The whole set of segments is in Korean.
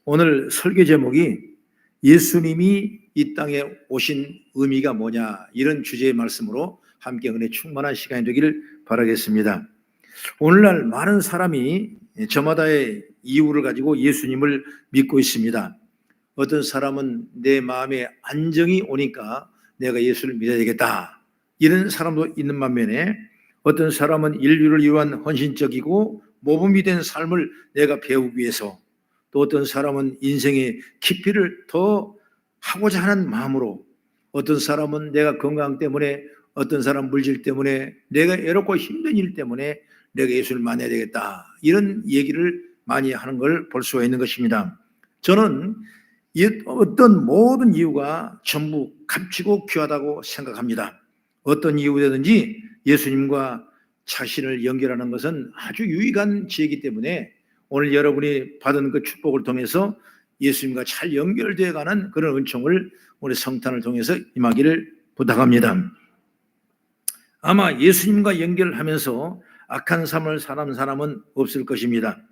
오늘 설교 제목이 예수님이 이 땅에 오신 의미가 뭐냐, 이런 주제의 말씀으로 함께 은혜 충만한 시간이 되기를 바라겠습니다. 오늘날 많은 사람이 저마다의 이유를 가지고 예수님을 믿고 있습니다. 어떤 사람은 내 마음에 안정이 오니까 내가 예수를 믿어야 되겠다, 이런 사람도 있는 반면에 어떤 사람은 인류를 위한 헌신적이고 모범이 된 삶을 내가 배우기 위해서, 또 어떤 사람은 인생의 깊이를 더 하고자 하는 마음으로, 어떤 사람은 내가 건강 때문에, 어떤 사람 물질 때문에, 내가 애롭고 힘든 일 때문에 내가 예수를 만나야 되겠다, 이런 얘기를 많이 하는 걸 볼 수가 있는 것입니다. 저는 어떤 모든 이유가 전부 값지고 귀하다고 생각합니다. 어떤 이유든지 예수님과 자신을 연결하는 것은 아주 유익한 지혜이기 때문에 오늘 여러분이 받은 그 축복을 통해서 예수님과 잘 연결되어 가는 그런 은총을 우리 성탄을 통해서 임하기를 부탁합니다. 아마 예수님과 연결하면서 악한 삶을 사는 사람은 없을 것입니다.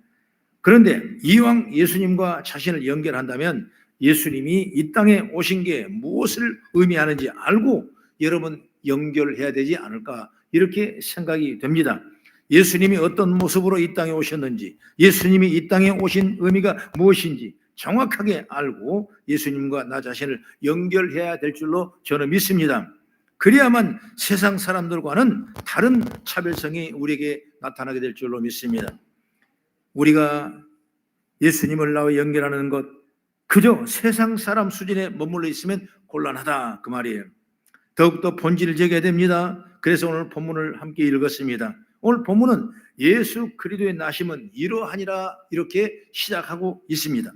그런데 이왕 예수님과 자신을 연결한다면 예수님이 이 땅에 오신 게 무엇을 의미하는지 알고 여러분 연결해야 되지 않을까, 이렇게 생각이 됩니다. 예수님이 어떤 모습으로 이 땅에 오셨는지, 예수님이 이 땅에 오신 의미가 무엇인지 정확하게 알고 예수님과 나 자신을 연결해야 될 줄로 저는 믿습니다. 그래야만 세상 사람들과는 다른 차별성이 우리에게 나타나게 될 줄로 믿습니다. 우리가 예수님을 나와 연결하는 것, 그저 세상 사람 수준에 머물러 있으면 곤란하다, 그 말이에요. 더욱더 본질을 제기해야 됩니다. 그래서 오늘 본문을 함께 읽었습니다. 오늘 본문은 예수 그리스도의 나심은 이러하니라, 이렇게 시작하고 있습니다.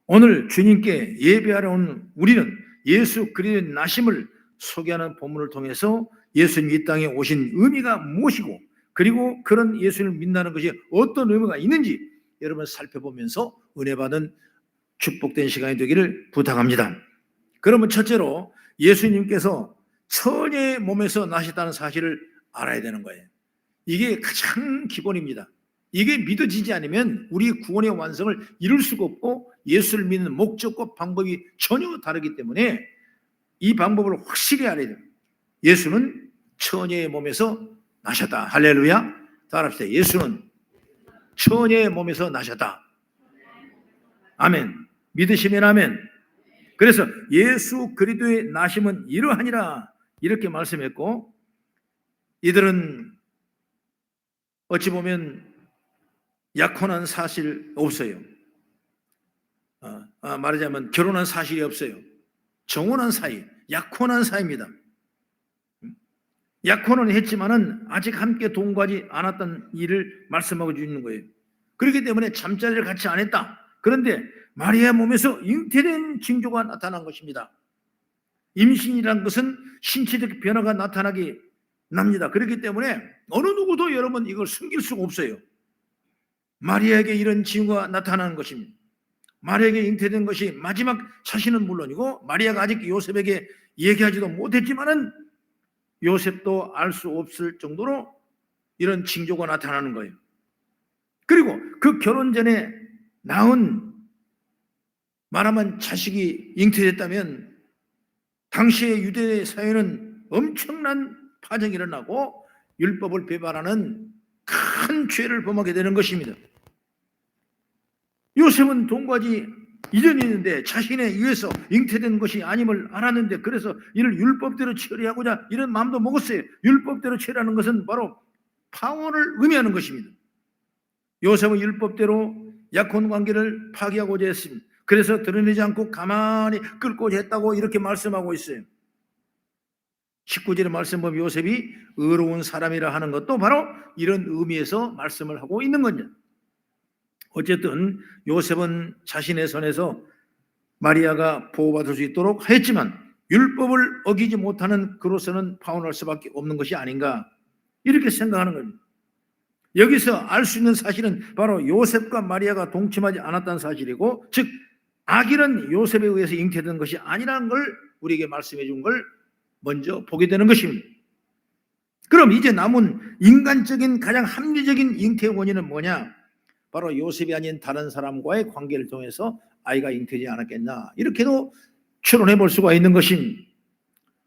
오늘 주님께 예배하러 온 우리는 예수 그리스도의 나심을 소개하는 본문을 통해서 예수님 이 땅에 오신 의미가 무엇이고, 그리고 그런 예수를 믿는 것이 어떤 의미가 있는지 여러분 살펴보면서 은혜 받은 축복된 시간이 되기를 부탁합니다. 그러면 첫째로 예수님께서 처녀의 몸에서 나셨다는 사실을 알아야 되는 거예요. 이게 가장 기본입니다. 이게 믿어지지 않으면 우리 구원의 완성을 이룰 수가 없고 예수를 믿는 목적과 방법이 전혀 다르기 때문에 이 방법을 확실히 알아야 돼요. 예수는 처녀의 몸에서 나셨다. 할렐루야. 따라합시다. 예수는 처녀의 몸에서 나셨다. 아멘. 믿으시면 아멘. 그래서 예수 그리스도의 나심은 이러하니라, 이렇게 말씀했고, 이들은 어찌 보면 약혼한 사실 없어요. 말하자면 결혼한 사실이 없어요. 정혼한 사이, 약혼한 사이입니다. 약혼은 했지만은 아직 함께 동거하지 않았던 일을 말씀하고 있는 거예요. 그렇기 때문에 잠자리를 같이 안 했다. 그런데 마리아 몸에서 잉태된 징조가 나타난 것입니다. 임신이란 것은 신체적 변화가 나타나게 납니다. 그렇기 때문에 어느 누구도 여러분 이걸 숨길 수가 없어요. 마리아에게 이런 징후가 나타나는 것입니다. 마리아에게 잉태된 것이 마지막 자신은 물론이고, 마리아가 아직 요셉에게 얘기하지도 못했지만은 요셉도 알 수 없을 정도로 이런 징조가 나타나는 거예요. 그리고 그 결혼 전에 낳은, 말하면 자식이 잉태됐다면 당시의 유대 사회는 엄청난 파정이 일어나고 율법을 배반하는 큰 죄를 범하게 되는 것입니다. 요셉은 동거하지 이전이었는데 자신에 의해서 잉태된 것이 아님을 알았는데, 그래서 이를 율법대로 처리하고자 이런 마음도 먹었어요. 율법대로 처리하는 것은 바로 파혼을 의미하는 것입니다. 요셉은 율법대로 약혼 관계를 파기하고자 했습니다. 그래서 드러내지 않고 가만히 끌고자 했다고 이렇게 말씀하고 있어요. 19절의 말씀 보면 요셉이 의로운 사람이라 하는 것도 바로 이런 의미에서 말씀을 하고 있는 거죠. 어쨌든 요셉은 자신의 손에서 마리아가 보호받을 수 있도록 했지만 율법을 어기지 못하는 그로서는 파혼할 수밖에 없는 것이 아닌가, 이렇게 생각하는 겁니다. 여기서 알 수 있는 사실은 바로 요셉과 마리아가 동침하지 않았다는 사실이고, 즉 아기는 요셉에 의해서 잉태된 것이 아니라는 걸 우리에게 말씀해 준 걸 먼저 보게 되는 것입니다. 그럼 이제 남은 인간적인 가장 합리적인 잉태의 원인은 뭐냐? 바로 요셉이 아닌 다른 사람과의 관계를 통해서 아이가 잉태되지 않았겠나, 이렇게도 추론해 볼 수가 있는 것입니다.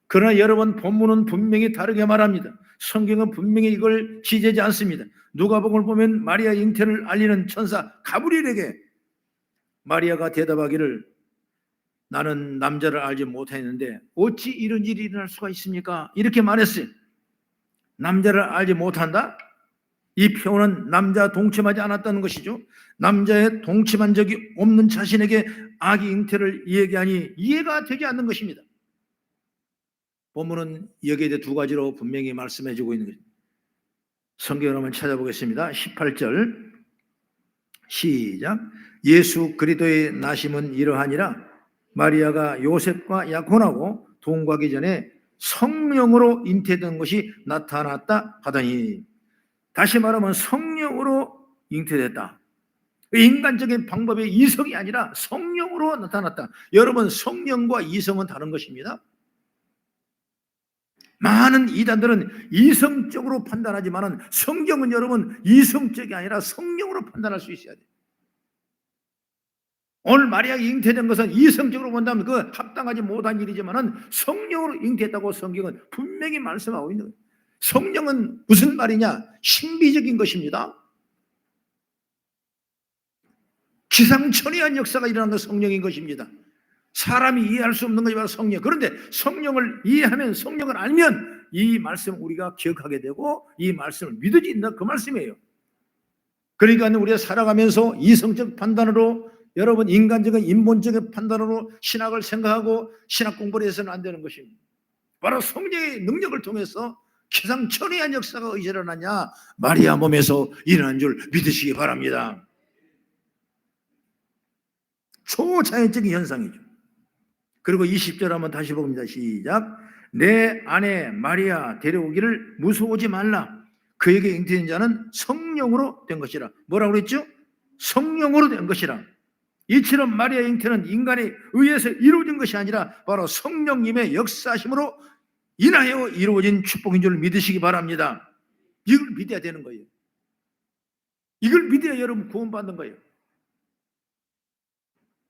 그러나 여러분, 본문은 분명히 다르게 말합니다. 성경은 분명히 이걸 지지하지 않습니다. 누가복음을 보면 마리아 잉태를 알리는 천사 가브리엘에게 마리아가 대답하기를 나는 남자를 알지 못했는데 어찌 이런 일이 일어날 수가 있습니까? 이렇게 말했어요. 남자를 알지 못한다? 이 표현은 남자 동침하지 않았다는 것이죠. 남자의 동침한 적이 없는 자신에게 아기 잉태를 얘기하니 이해가 되지 않는 것입니다. 본문은 여기에 대해 두 가지로 분명히 말씀해 주고 있는 것입니다. 성경을 한번 찾아보겠습니다. 18절 시작. 예수 그리스도의 나심은 이러하니라. 마리아가 요셉과 약혼하고 동거하기 전에 성령으로 잉태된 것이 나타났다 하더니, 다시 말하면 성령으로 잉태됐다. 인간적인 방법의 이성이 아니라 성령으로 나타났다. 여러분, 성령과 이성은 다른 것입니다. 많은 이단들은 이성적으로 판단하지만 성경은 여러분 이성적이 아니라 성령으로 판단할 수 있어야 돼요. 오늘 마리아가 잉태된 것은 이성적으로 본다면 그 합당하지 못한 일이지만 성령으로 잉태했다고 성경은 분명히 말씀하고 있는 거예요. 성령은 무슨 말이냐? 신비적인 것입니다. 기상천외한 역사가 일어난 건 성령인 것입니다. 사람이 이해할 수 없는 것이 바로 성령. 그런데 성령을 이해하면, 성령을 알면 이 말씀을 우리가 기억하게 되고 이 말씀을 믿어진다, 그 말씀이에요. 그러니까 우리가 살아가면서 이성적 판단으로, 여러분 인간적인 인본적인 판단으로 신학을 생각하고 신학 공부를 해서는 안 되는 것입니다. 바로 성령의 능력을 통해서 기상천외한 역사가 어디서 일어나냐? 마리아 몸에서 일어난 줄 믿으시기 바랍니다. 초자연적인 현상이죠. 그리고 20절 한번 다시 봅니다. 시작. 내 아내 마리아 데려오기를 무서워하지 말라. 그에게 잉태된 자는 성령으로 된 것이라. 뭐라고 그랬죠? 성령으로 된 것이라. 이처럼 마리아 잉태는 인간에 의해서 이루어진 것이 아니라 바로 성령님의 역사심으로 인하여 이루어진 축복인 줄 믿으시기 바랍니다. 이걸 믿어야 되는 거예요. 이걸 믿어야 여러분 구원받는 거예요.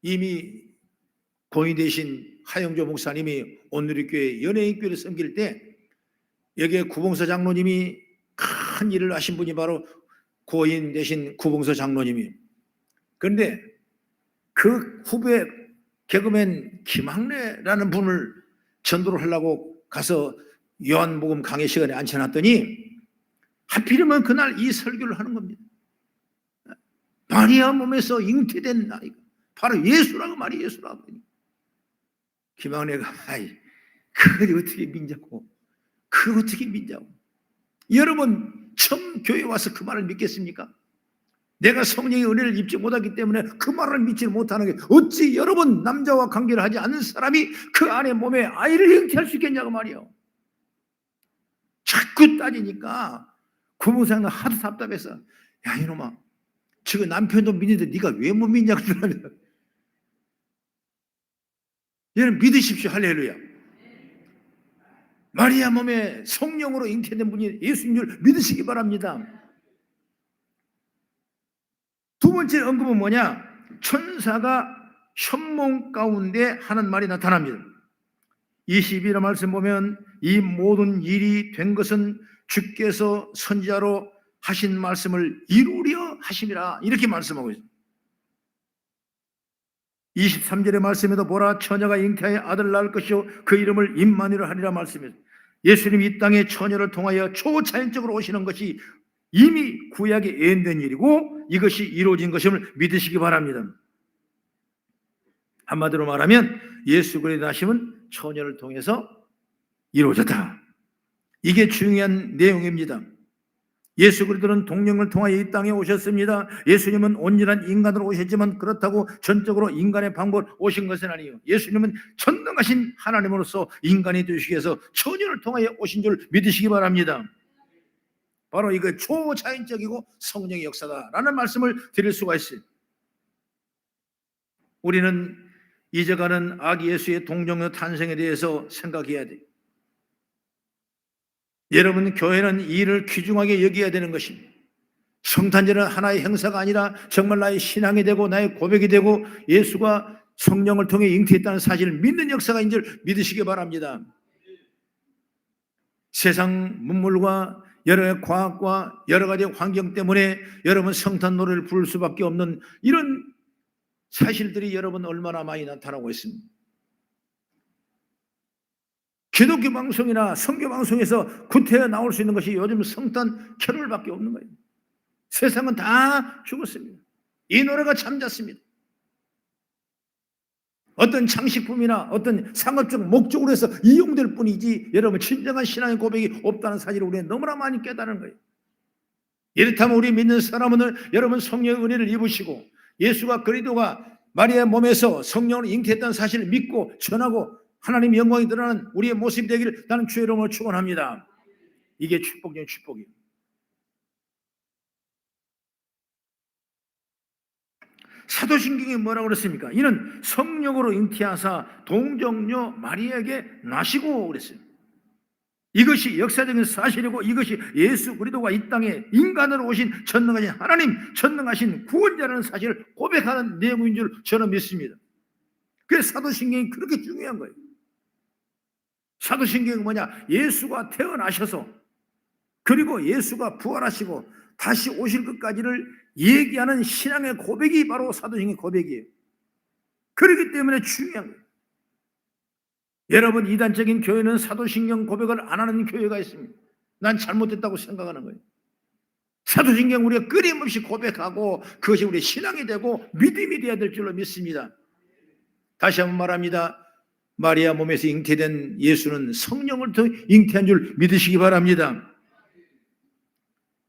이미 고인 되신 하영조 목사님이 온누리교회 연예인교회를 섬길 때 여기에 구봉서 장로님이 큰 일을 하신 분이 바로 고인 되신 구봉서 장로님이. 그런데 그 후배 개그맨 김학래라는 분을 전도를 하려고 가서 요한복음 강의 시간에 앉혀놨더니 하필이면 그날 이 설교를 하는 겁니다. 마리아 몸에서 잉태된 아이가 바로 예수라고 말이, 예수라고. 김학래가 그걸 어떻게 믿냐고, 그걸 어떻게 믿냐고. 여러분 처음 교회 와서 그 말을 믿겠습니까? 내가 성령의 은혜를 입지 못하기 때문에 그 말을 믿지 못하는 게, 어찌 여러분 남자와 관계를 하지 않는 사람이 그 안에 몸에 아이를 잉태할 수 있겠냐고 말이요. 자꾸 따지니까 부모상은 하도 답답해서, 야 이놈아, 지금 남편도 믿는데 네가 왜 못 믿냐고 그러면, 여러분 믿으십시오. 할렐루야. 마리아 몸에 성령으로 잉태된 분이 예수인 줄 믿으시기 바랍니다. 두 번째 언급은 뭐냐? 천사가 현몽 가운데 하는 말이 나타납니다. 22절 말씀 보면 이 모든 일이 된 것은 주께서 선지자로 하신 말씀을 이루려 하심이라, 이렇게 말씀하고 있습니다. 23절의 말씀에도 보라, 처녀가 잉태하여 아들 낳을 것이요 그 이름을 임마누엘 하리라 말씀입니다. 예수님이 이 땅에 처녀를 통하여 초자연적으로 오시는 것이 이미 구약에 예언된 일이고 이것이 이루어진 것임을 믿으시기 바랍니다. 한마디로 말하면 예수 그리스도의 나심은 처녀를 통해서 이루어졌다. 이게 중요한 내용입니다. 예수 그리스도는 동령을 통하여 이 땅에 오셨습니다. 예수님은 온전한 인간으로 오셨지만 그렇다고 전적으로 인간의 방법으로 오신 것은 아니에요. 예수님은 전능하신 하나님으로서 인간이 되시기 위해서 처녀를 통하여 오신 줄 믿으시기 바랍니다. 바로 이거 초자연적이고 성령의 역사다라는 말씀을 드릴 수가 있어요. 우리는 이제가는 아기 예수의 동정의 탄생에 대해서 생각해야 돼요. 여러분, 교회는 이 일을 귀중하게 여겨야 되는 것입니다. 성탄절은 하나의 행사가 아니라 정말 나의 신앙이 되고 나의 고백이 되고 예수가 성령을 통해 잉태했다는 사실을 믿는 역사가 줄 믿으시기 바랍니다. 세상 문물과 여러 과학과 여러 가지 환경 때문에 여러분 성탄 노래를 부를 수밖에 없는 이런 사실들이 여러분 얼마나 많이 나타나고 있습니다. 기독교 방송이나 선교 방송에서 구태여 나올 수 있는 것이 요즘 성탄 캐롤밖에 없는 거예요. 세상은 다 죽었습니다. 이 노래가 잠잤습니다. 어떤 장식품이나 어떤 상업적 목적으로 해서 이용될 뿐이지 여러분 진정한 신앙의 고백이 없다는 사실을 우리는 너무나 많이 깨달은 거예요. 이렇다면 우리 믿는 사람은 여러분 성령의 은혜를 입으시고 예수가 그리스도가 마리아의 몸에서 성령을 잉태했다는 사실을 믿고 전하고 하나님의 영광이 드러나는 우리의 모습이 되기를 나는 주의 이름으로 축원합니다. 이게 축복이에요. 축복이에요. 사도신경이 뭐라고 그랬습니까? 이는 성령으로 잉태하사 동정녀 마리아에게 나시고 그랬어요. 이것이 역사적인 사실이고 이것이 예수 그리스도가 이 땅에 인간으로 오신 전능하신 하나님, 전능하신 구원자라는 사실을 고백하는 내용인 줄 저는 믿습니다. 그래서 사도신경이 그렇게 중요한 거예요. 사도신경이 뭐냐? 예수가 태어나셔서 그리고 예수가 부활하시고 다시 오실 것까지를 얘기하는 신앙의 고백이 바로 사도신경의 고백이에요. 그렇기 때문에 중요한 거예요. 여러분 이단적인 교회는 사도신경 고백을 안 하는 교회가 있습니다. 난 잘못됐다고 생각하는 거예요. 사도신경 우리가 끊임없이 고백하고 그것이 우리의 신앙이 되고 믿음이 되어야 될 줄로 믿습니다. 다시 한번 말합니다. 마리아 몸에서 잉태된 예수는 성령을 통해 잉태한 줄 믿으시기 바랍니다.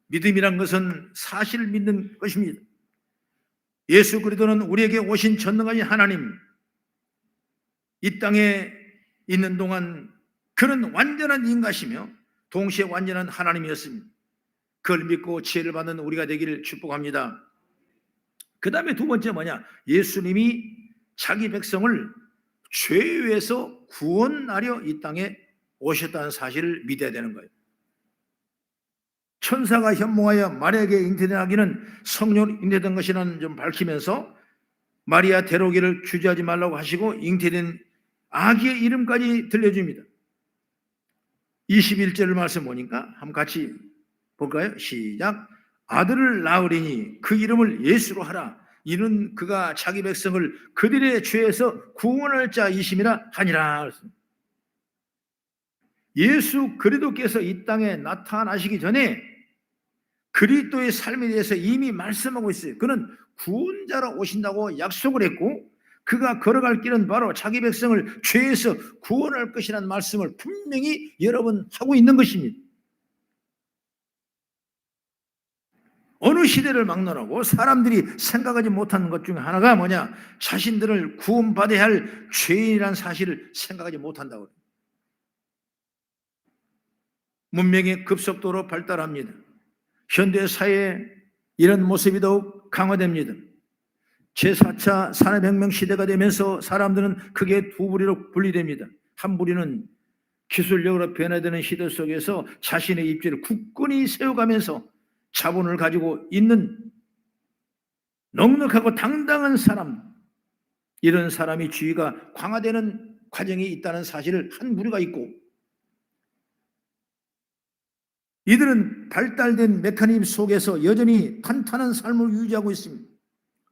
믿음이란 것은 사실을 믿는 것입니다. 예수 그리스도는 우리에게 오신 전능하신 하나님, 이 땅에 있는 동안 그는 완전한 인가시며 동시에 완전한 하나님이었습니다. 그걸 믿고 지혜를 받는 우리가 되기를 축복합니다. 그 다음에 두 번째 뭐냐? 예수님이 자기 백성을 죄에서 구원하려 이 땅에 오셨다는 사실을 믿어야 되는 거예요. 천사가 현몽하여 마리아에게 잉태하기는 성령으로 잉태된 것이라는 점 밝히면서 마리아 데려오기를 주저하지 말라고 하시고 잉태된 아기의 이름까지 들려줍니다. 21절 말씀 보니까 한번 같이 볼까요? 시작. 아들을 낳으리니 그 이름을 예수로 하라. 이는 그가 자기 백성을 그들의 죄에서 구원할 자이심이라 하니라. 예수 그리스도께서 이 땅에 나타나시기 전에 그리스도의 삶에 대해서 이미 말씀하고 있어요. 그는 구원자로 오신다고 약속을 했고 그가 걸어갈 길은 바로 자기 백성을 죄에서 구원할 것이라는 말씀을 분명히 여러분 하고 있는 것입니다. 어느 시대를 막론하고 사람들이 생각하지 못하는 것 중에 하나가 뭐냐? 자신들을 구원받아야 할 죄인이라는 사실을 생각하지 못한다고 그래요. 문명이 급속도로 발달합니다. 현대 사회에 이런 모습이 더욱 강화됩니다. 제4차 산업혁명 시대가 되면서 사람들은 크게 두 부류로 분리됩니다. 한 부류는 기술력으로 변화되는 시대 속에서 자신의 입지를 굳건히 세워가면서 자본을 가지고 있는 넉넉하고 당당한 사람, 이런 사람이 지위가 강화되는 과정이 있다는 사실을 한 부류가 있고, 이들은 발달된 메커니즘 속에서 여전히 탄탄한 삶을 유지하고 있습니다.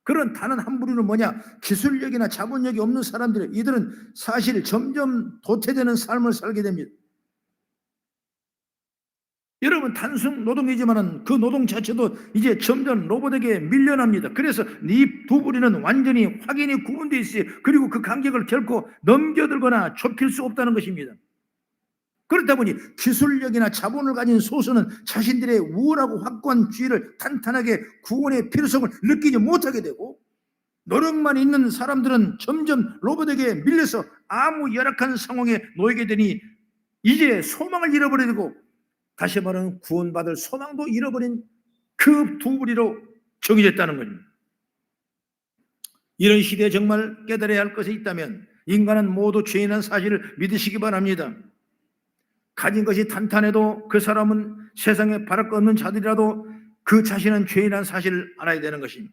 그런 다른 한 부류는 뭐냐? 기술력이나 자본력이 없는 사람들, 이들은 사실 점점 도태되는 삶을 살게 됩니다. 여러분 단순 노동이지만 그 노동 자체도 이제 점점 로봇에게 밀려납니다. 그래서 이 두 부류는 완전히 확연히 구분되어 있어요. 그리고 그 간격을 결코 넘겨들거나 좁힐 수 없다는 것입니다. 그렇다 보니 기술력이나 자본을 가진 소수는 자신들의 우월하고 확고한 지위를 탄탄하게 구원의 필요성을 느끼지 못하게 되고, 노력만 있는 사람들은 점점 로봇에게 밀려서 아무 열악한 상황에 놓이게 되니 이제 소망을 잃어버리고, 다시 말하면 구원받을 소망도 잃어버린 그 두 부류로 정해졌다는 겁니다. 이런 시대에 정말 깨달아야 할 것이 있다면 인간은 모두 죄인한 사실을 믿으시기 바랍니다. 가진 것이 탄탄해도 그 사람은 세상에 바랄 것 없는 자들이라도 그 자신은 죄인이라는 사실을 알아야 되는 것입니다.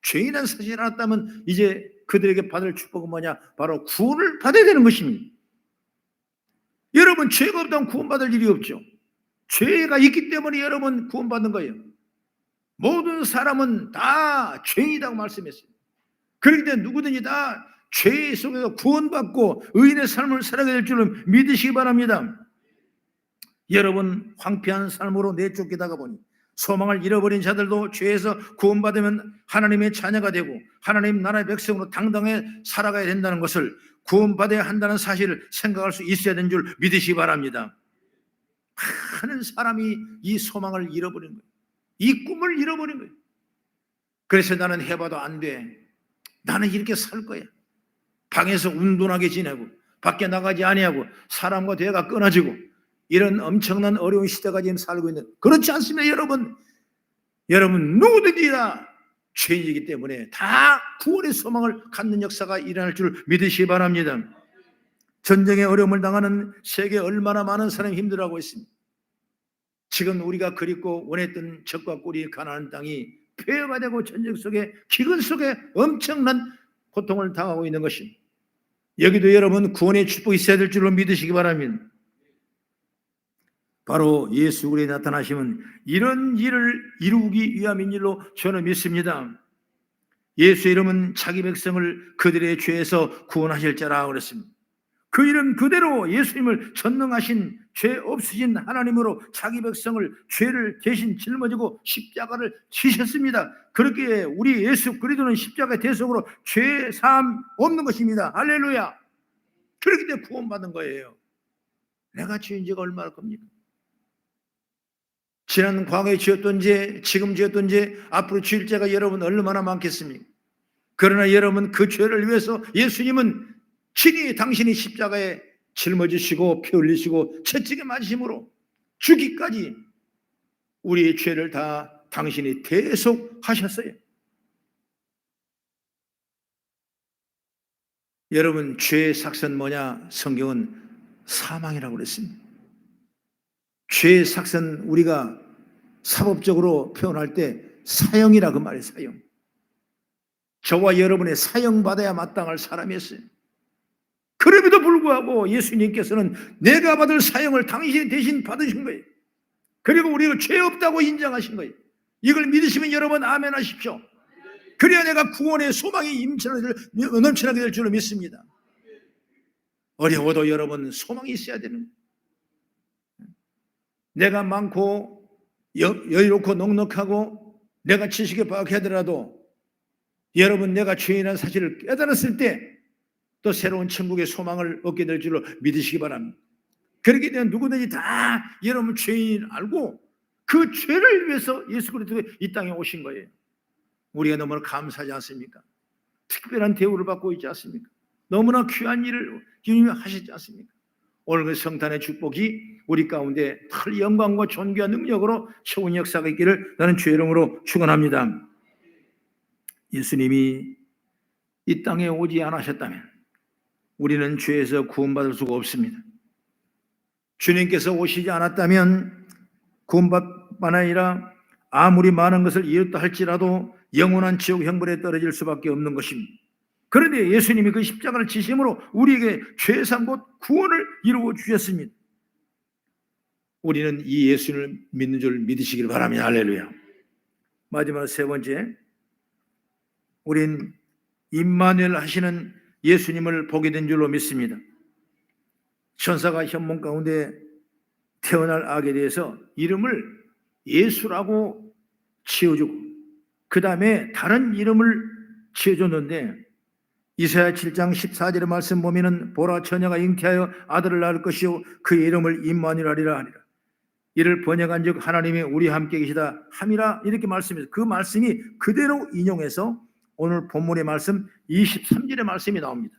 죄인이라는 사실을 알았다면 이제 그들에게 받을 축복은 뭐냐? 바로 구원을 받아야 되는 것입니다. 여러분, 죄가 없다면 구원받을 일이 없죠. 죄가 있기 때문에 여러분 구원받는 거예요. 모든 사람은 다 죄인이라고 말씀했어요. 그렇기 때문에 누구든지 다 죄 속에서 구원받고 의인의 삶을 살아가야 될 줄을 믿으시기 바랍니다. 여러분, 황폐한 삶으로 내쫓기다가 보니 소망을 잃어버린 자들도 죄에서 구원받으면 하나님의 자녀가 되고 하나님 나라의 백성으로 당당히 살아가야 된다는 것을, 구원받아야 한다는 사실을 생각할 수 있어야 되는 줄 믿으시기 바랍니다. 많은 사람이 이 소망을 잃어버린 거예요. 이 꿈을 잃어버린 거예요. 그래서 나는 해봐도 안 돼. 나는 이렇게 살 거야. 방에서 운동하게 지내고 밖에 나가지 아니하고 사람과 대화가 끊어지고 이런 엄청난 어려운 시대가 지금 살고 있는, 그렇지 않습니다. 여러분 누구든지 다 죄인이기 때문에 다 구원의 소망을 갖는 역사가 일어날 줄 믿으시기 바랍니다. 전쟁의 어려움을 당하는 세계에 얼마나 많은 사람이 힘들어하고 있습니다. 지금 우리가 그립고 원했던 적과 꿀이 가나안 땅이 폐허가 되고 전쟁 속에 기근 속에 엄청난 고통을 당하고 있는 것입니다. 여기도 여러분 구원의 축복이 있어야 될 줄로 믿으시기 바랍니다. 바로 예수 그리스도의 나타나심은 이런 일을 이루기 위함인 일로 저는 믿습니다. 예수의 이름은 자기 백성을 그들의 죄에서 구원하실 자라 그랬습니다. 그 이름 그대로 예수님을 전능하신 죄 없으신 하나님으로 자기 백성을 죄를 대신 짊어지고 십자가를 지셨습니다. 그렇게 우리 예수 그리스도는 십자가의 대속으로 죄 사함 없는 것입니다. 할렐루야. 그렇기 때문에 구원받은 거예요. 내가 죄인지가 얼마나 겁니까? 지난 과거에 지었던 죄, 지금 지었던 죄, 앞으로 지을 죄가 여러분 얼마나 많겠습니까? 그러나 여러분 그 죄를 위해서 예수님은 친히 당신이 십자가에 짊어지시고 피 흘리시고 채찍에 맞으심으로 죽기까지 우리의 죄를 다 당신이 대속하셨어요. 여러분 죄의 삭선 뭐냐? 성경은 사망이라고 그랬습니다. 죄의 삭선 우리가 사법적으로 표현할 때 사형이라 그 말이에요. 사형. 저와 여러분의 사형받아야 마땅할 사람이었어요. 그럼에도 불구하고 예수님께서는 내가 받을 사형을 당신이 대신 받으신 거예요. 그리고 우리가 죄 없다고 인정하신 거예요. 이걸 믿으시면 여러분 아멘 하십시오. 그래야 내가 구원의 소망이 넘쳐나게 될 줄로 믿습니다. 어려워도 여러분 소망이 있어야 되는 거예요. 내가 많고 여유롭고 넉넉하고 내가 지식에 박하더라도 여러분 내가 죄인이라는 사실을 깨달았을 때 또 새로운 천국의 소망을 얻게 될 줄로 믿으시기 바랍니다. 그렇기 때문에 누구든지 다 여러분 죄인 알고 그 죄를 위해서 예수 그리스도가 이 땅에 오신 거예요. 우리가 너무나 감사하지 않습니까? 특별한 대우를 받고 있지 않습니까? 너무나 귀한 일을 주님이 하시지 않습니까? 오늘 그 성탄의 축복이 우리 가운데 큰 영광과 존귀한 능력으로 최고의 역사가 있기를 나는 주의 이름으로 축원합니다. 예수님이 이 땅에 오지 않으셨다면 우리는 죄에서 구원받을 수가 없습니다. 주님께서 오시지 않았다면 구원받뿐 아니라 아무리 많은 것을 이뤘다 할지라도 영원한 지옥 형벌에 떨어질 수밖에 없는 것입니다. 그런데 예수님이 그 십자가를 지심으로 우리에게 죄사함 곧 구원을 이루어 주셨습니다. 우리는 이 예수를 믿는 줄 믿으시길 바랍니다. 할렐루야. 마지막 세 번째, 우린 임마누엘 하시는 예수님을 보게 된 줄로 믿습니다. 천사가 현몽 가운데 태어날 아기에 대해서 이름을 예수라고 지어주고 그 다음에 다른 이름을 지어줬는데 이사야 7장 14절의 말씀 보면은 보라 처녀가 잉태하여 아들을 낳을 것이요 그의 이름을 임마누엘 하리라 하니라. 이를 번역한즉 하나님이 우리와 함께 계시다 함이라 이렇게 말씀해서 그 말씀이 그대로 인용해서 오늘 본문의 말씀 23절의 말씀이 나옵니다.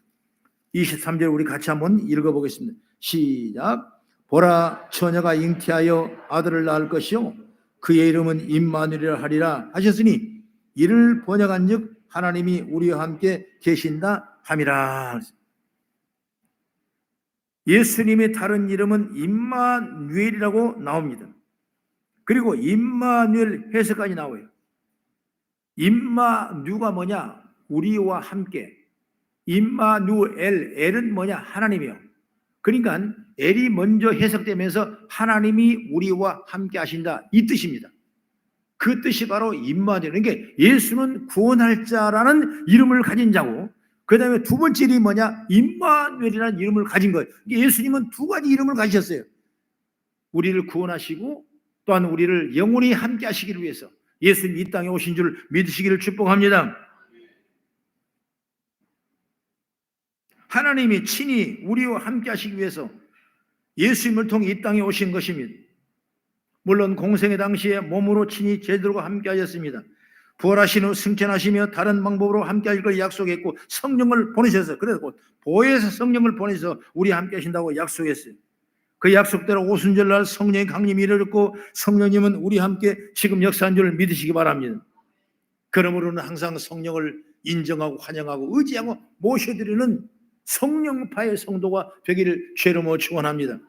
23절 우리 같이 한번 읽어보겠습니다. 시작. 보라 처녀가 잉태하여 아들을 낳을 것이요 그의 이름은 임마누엘이라 하리라 하셨으니 이를 번역한즉 하나님이 우리와 함께 계신다 함이라. 예수님의 다른 이름은 임마누엘이라고 나옵니다. 그리고 임마누엘 해석까지 나와요. 임마누가 뭐냐? 우리와 함께. 임마누엘, 엘은 뭐냐? 하나님이요. 그러니까 엘이 먼저 해석되면서 하나님이 우리와 함께 하신다, 이 뜻입니다. 그 뜻이 바로 임마누엘. 그러니까 예수는 구원할 자라는 이름을 가진 자고, 그 다음에 두 번째 이름이 뭐냐? 임마누엘이라는 이름을 가진 거예요. 예수님은 두 가지 이름을 가지셨어요. 우리를 구원하시고 또한 우리를 영원히 함께 하시기를 위해서 예수님이 이 땅에 오신 줄 믿으시기를 축복합니다. 하나님이 친히 우리와 함께 하시기 위해서 예수님을 통해 이 땅에 오신 것입니다. 물론 공생의 당시에 몸으로 친히 제자들과 함께 하셨습니다. 부활하신 후 승천하시며 다른 방법으로 함께 하실 걸 약속했고 성령을 보내셔서, 그래서 보혜사 성령을 보내서 우리와 함께 하신다고 약속했어요. 그 약속대로 오순절날 성령의 강림이 이르렀고 성령님은 우리와 함께 지금 역사한 줄 믿으시기 바랍니다. 그러므로는 항상 성령을 인정하고 환영하고 의지하고 모셔드리는 성령파의 성도가 되기를 죄로 축원합니다.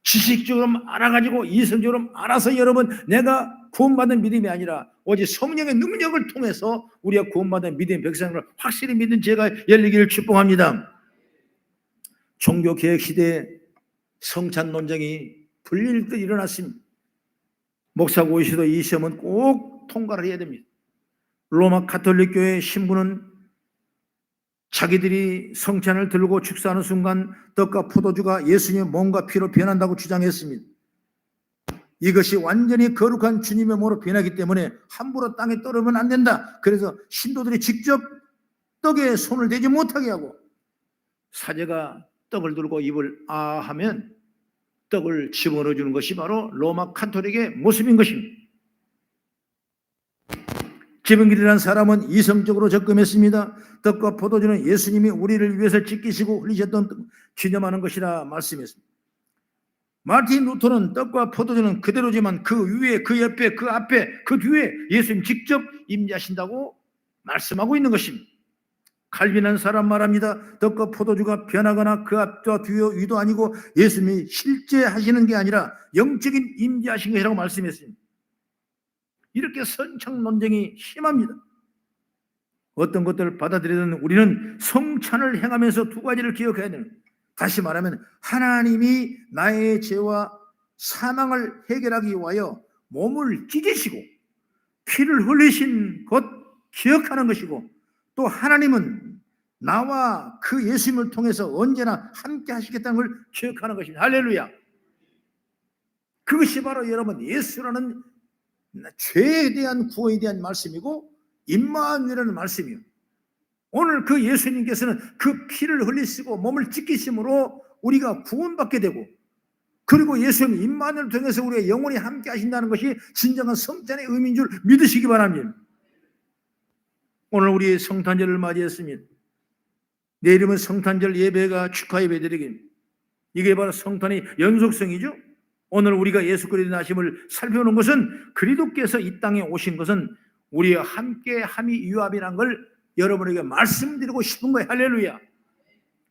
지식적으로 알아가지고 이성적으로 알아서 여러분 내가 구원받은 믿음이 아니라 오직 성령의 능력을 통해서 우리가 구원받은 믿음의 백성을 확실히 믿는 죄가 열리기를 축복합니다. 종교개혁 시대에 성찬 논쟁이 불릴 듯 일어났습니다. 목사 고시도 이 시험은 꼭 통과를 해야 됩니다. 로마 가톨릭 교회 신부는 자기들이 성찬을 들고 축사하는 순간 떡과 포도주가 예수님의 몸과 피로 변한다고 주장했습니다. 이것이 완전히 거룩한 주님의 몸으로 변하기 때문에 함부로 땅에 떨어지면 안 된다. 그래서 신도들이 직접 떡에 손을 대지 못하게 하고, 사제가 떡을 들고 입을 하면 떡을 집어넣어 주는 것이 바로 로마 가톨릭의 모습인 것입니다. 지붕길이라는 사람은 이성적으로 접근했습니다. 떡과 포도주는 예수님이 우리를 위해서 지키시고 흘리셨던 떡, 기념하는 것이라 말씀했습니다. 마틴 루터는 떡과 포도주는 그대로지만 그 위에, 그 옆에, 그 앞에, 그 뒤에 예수님 직접 임재하신다고 말씀하고 있는 것입니다. 칼빈한 사람 말합니다. 떡과 포도주가 변하거나 그 앞과 뒤 위도 아니고 예수님이 실제 하시는 게 아니라 영적인 임재하신 것이라고 말씀했습니다. 이렇게 선창 논쟁이 심합니다. 어떤 것들을 받아들이든 우리는 성찬을 행하면서 두 가지를 기억해야 되는, 다시 말하면 하나님이 나의 죄와 사망을 해결하기 위하여 몸을 찢으시고 피를 흘리신 것 기억하는 것이고, 또 하나님은 나와 그 예수님을 통해서 언제나 함께 하시겠다는 걸 기억하는 것입니다. 할렐루야. 그것이 바로 여러분 예수라는 죄에 대한 구원에 대한 말씀이고 임마누엘이라는 말씀이에요. 오늘 그 예수님께서는 그 피를 흘리시고 몸을 찢기심으로 우리가 구원받게 되고, 그리고 예수님 임마누엘을 통해서 우리가 영원히 함께 하신다는 것이 진정한 성찬의 의미인 줄 믿으시기 바랍니다. 오늘 우리 성탄절을 맞이했습니다. 내일이면 성탄절 예배가 축하 예배 드리긴, 이게 바로 성탄의 연속성이죠. 오늘 우리가 예수 그리스도의 나심을 살펴보는 것은 그리스도께서 이 땅에 오신 것은 우리와 함께 함이 유합이라는 걸 여러분에게 말씀드리고 싶은 거예요. 할렐루야.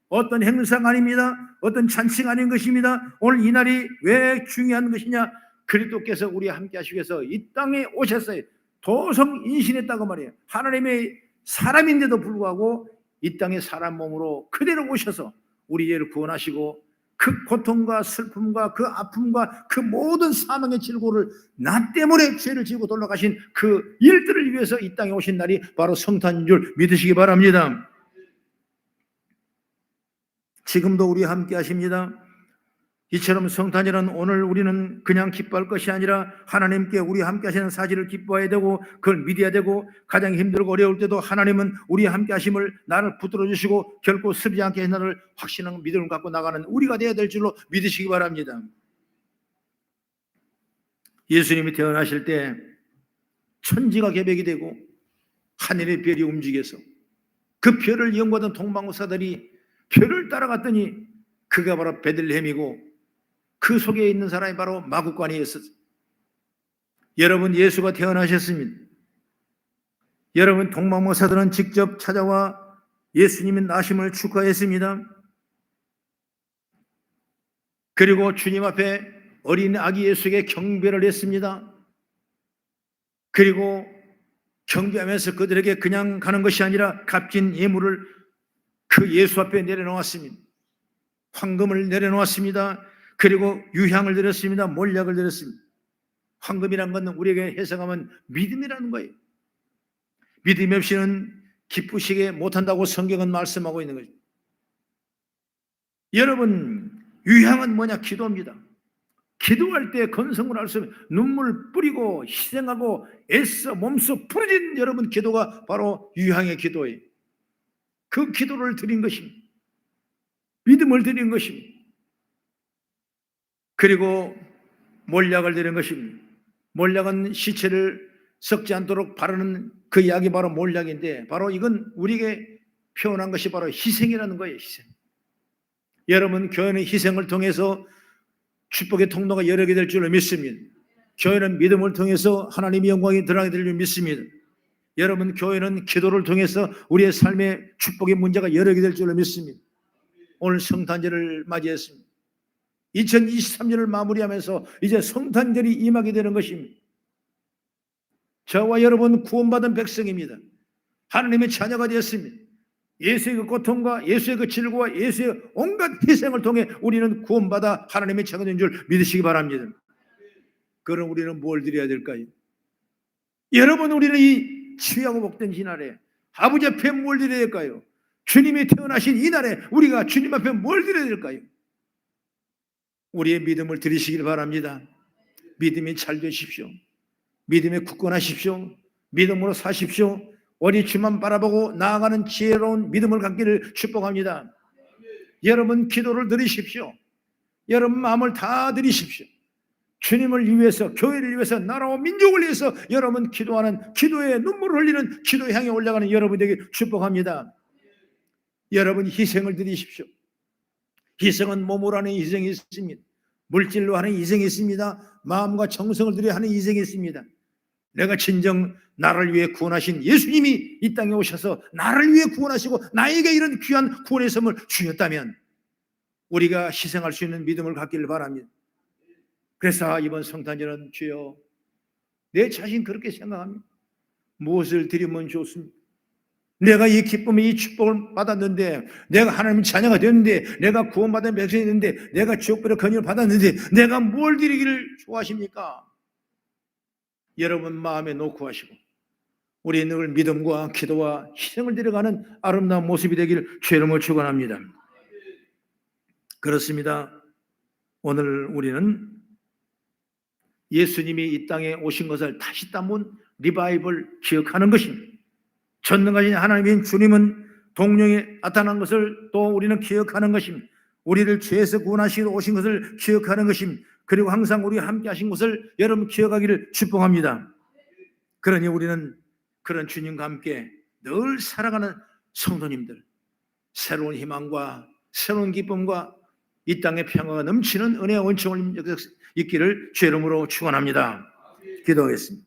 어떤 행사가 아닙니다. 어떤 잔치가 아닌 것입니다. 오늘 이 날이 왜 중요한 것이냐? 그리스도께서 우리와 함께 하시기 위해서 이 땅에 오셨어요. 도성 인신했다고 말이에요. 하나님의 사람인데도 불구하고 이 땅에 사람 몸으로 그대로 오셔서 우리 죄를 구원하시고 그 고통과 슬픔과 그 아픔과 그 모든 사망의 질고를 나 때문에 죄를 지고 돌아가신 그 일들을 위해서 이 땅에 오신 날이 바로 성탄인 줄 믿으시기 바랍니다. 지금도 우리와 함께 하십니다. 이처럼 성탄절은 오늘 우리는 그냥 기뻐할 것이 아니라 하나님께 우리와 함께 하시는 사실을 기뻐해야 되고 그걸 믿어야 되고, 가장 힘들고 어려울 때도 하나님은 우리와 함께 하심을 나를 붙들어 주시고 결코 쓰지 않게 하시는 확신한 믿음을 갖고 나가는 우리가 되어야 될 줄로 믿으시기 바랍니다. 예수님이 태어나실 때 천지가 개벽이 되고 하늘의 별이 움직여서 그 별을 연구하던 동방우사들이 별을 따라갔더니 그가 바로 베들레헴이고 그 속에 있는 사람이 바로 마구간이었어요. 여러분, 예수가 태어나셨습니다. 여러분, 동방목사들은 직접 찾아와 예수님의 나심을 축하했습니다. 그리고 주님 앞에 어린 아기 예수에게 경배를 했습니다. 그리고 경배하면서 그들에게 그냥 가는 것이 아니라 값진 예물을 그 예수 앞에 내려놓았습니다. 황금을 내려놓았습니다. 그리고 유향을 드렸습니다. 몰약을 드렸습니다. 황금이란 건 우리에게 해석하면 믿음이라는 거예요. 믿음이 없이는 기쁘시게 못한다고 성경은 말씀하고 있는 거죠. 여러분, 유향은 뭐냐? 기도입니다. 기도할 때 건성을 할 수 없는 눈물 뿌리고 희생하고 애써 몸소 부르짖는 여러분 기도가 바로 유향의 기도예요. 그 기도를 드린 것입니다. 믿음을 드린 것입니다. 그리고 몰약을 드린 것입니다. 몰약은 시체를 썩지 않도록 바르는 그 약이 바로 몰약인데, 바로 이건 우리에게 표현한 것이 바로 희생이라는 거예요. 희생. 여러분, 교회는 희생을 통해서 축복의 통로가 여러 개 될 줄로 믿습니다. 교회는 믿음을 통해서 하나님의 영광이 드러나게 될 줄 믿습니다. 여러분, 교회는 기도를 통해서 우리의 삶의 축복의 문제가 여러 개 될 줄로 믿습니다. 오늘 성탄절을 맞이했습니다. 2023년을 마무리하면서 이제 성탄절이 임하게 되는 것입니다. 저와 여러분 구원받은 백성입니다. 하나님의 자녀가 되었습니다. 예수의 그 고통과 예수의 그 질고와 예수의 온갖 희생을 통해 우리는 구원받아 하나님의 자녀가 된 줄 믿으시기 바랍니다. 그럼 우리는 뭘 드려야 될까요? 여러분, 우리는 이 귀하고 복된 이날에 아버지 앞에 뭘 드려야 될까요? 주님이 태어나신 이 날에 우리가 주님 앞에 뭘 드려야 될까요? 우리의 믿음을 드리시길 바랍니다. 믿음이 잘 되십시오. 믿음에 굳건하십시오. 믿음으로 사십시오. 오직 주만 바라보고 나아가는 지혜로운 믿음을 갖기를 축복합니다. 여러분, 기도를 드리십시오. 여러분, 마음을 다 드리십시오. 주님을 위해서, 교회를 위해서, 나라와 민족을 위해서 여러분 기도하는, 기도에 눈물을 흘리는, 기도에 향해 올라가는 여러분에게 축복합니다. 여러분, 희생을 드리십시오. 희생은 몸으로 하는 희생이 있습니다. 물질로 하는 희생이 있습니다. 마음과 정성을 들여 하는 희생이 있습니다. 내가 진정 나를 위해 구원하신 예수님이 이 땅에 오셔서 나를 위해 구원하시고 나에게 이런 귀한 구원의 선물 주셨다면 우리가 희생할 수 있는 믿음을 갖기를 바랍니다. 그래서 이번 성탄절은 주여, 내 자신 그렇게 생각합니다. 무엇을 드리면 좋습니까? 내가 이 기쁨의 이 축복을 받았는데, 내가 하나님의 자녀가 됐는데, 내가 구원받은 백성이 됐는데, 내가 지옥불의 건의를 받았는데 내가 뭘 드리기를 좋아하십니까? 여러분 마음에 놓고 하시고 우리 늘 믿음과 기도와 희생을 드려가는 아름다운 모습이 되기를 주의 이름으로 축원합니다. 그렇습니다. 오늘 우리는 예수님이 이 땅에 오신 것을 다시 담은 리바이벌 기억하는 것입니다. 전능하신 하나님인 주님은 동령에 나타난 것을 또 우리는 기억하는 것입니다. 우리를 죄에서 구원하시러 오신 것을 기억하는 것입니다. 그리고 항상 우리와 함께 하신 것을 여러분 기억하기를 축복합니다. 그러니 우리는 그런 주님과 함께 늘 살아가는 성도님들, 새로운 희망과 새로운 기쁨과 이 땅의 평화가 넘치는 은혜와 원총을 있기를 주의 이름으로 축원합니다. 기도하겠습니다.